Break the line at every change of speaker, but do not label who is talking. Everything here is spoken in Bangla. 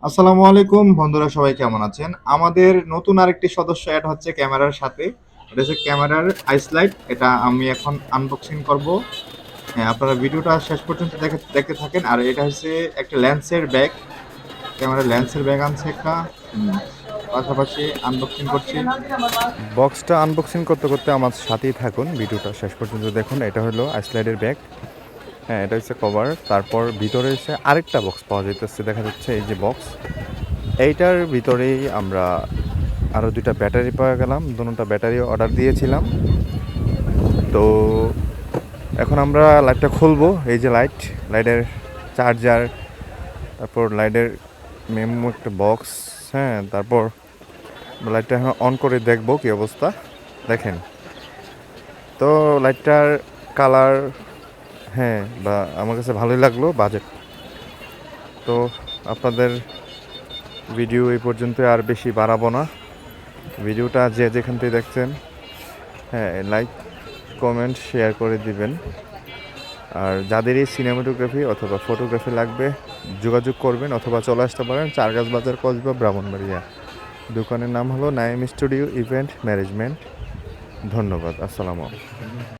আসসালামু আলাইকুম বন্ধুরা, সবাই কেমন আছেন? আমাদের নতুন আরেকটি সদস্য অ্যাড হচ্ছে ক্যামেরার সাথে। এটা হচ্ছে ক্যামেরার আইসলাইট। এটা আমি এখন আনবক্সিং করব। হ্যাঁ, আপনারা ভিডিওটা শেষ পর্যন্ত দেখতে থাকেন। আর এটা হচ্ছে একটা লেন্সের ব্যাগ। ক্যামেরার লেন্সের ব্যাগ আনছে একটা। হুম, পাশাপাশি আনবক্সিং করছি।
বক্সটা আনবক্সিং করতে করতে আমার সাথেই থাকুন, ভিডিওটা শেষ পর্যন্ত দেখুন। এটা হলো আইসলাইডের ব্যাগ। হ্যাঁ, এটা হচ্ছে কভার। তারপর ভিতরে এসে আরেকটা বক্স পাওয়া যাইতেছে, দেখা যাচ্ছে এই যে বক্স। এইটার ভিতরেই আমরা আরও দুইটা ব্যাটারি পাওয়া গেলাম, দুটো ব্যাটারি অর্ডার দিয়েছিলাম। তো এখন আমরা লাইটটা খুলবো। এই যে লাইটের চার্জার, তারপর লাইটের মেমো একটা বক্স। হ্যাঁ, তারপর লাইটটা এখন অন করে দেখবো কি অবস্থা। দেখেন তো লাইটটার কালার, হ্যাঁ, বা আমার কাছে ভালোই লাগলো। বাজেট তো আপনাদের ভিডিও এই পর্যন্ত, আর বেশি বাড়াবো না। ভিডিওটা যে যেখান থেকে দেখছেন, হ্যাঁ, লাইক কমেন্ট শেয়ার করে দিবেন। আর যাদেরই সিনেমাটোগ্রাফি অথবা ফটোগ্রাফি লাগবে যোগাযোগ করবেন, অথবা চলে আসতে পারেন চারগাছ বাজার, কসবা, ব্রাহ্মণবাড়িয়া। দোকানের নাম হলো নাইম স্টুডিও ইভেন্ট ম্যানেজমেন্ট। ধন্যবাদ। আসসালামু আলাইকুম।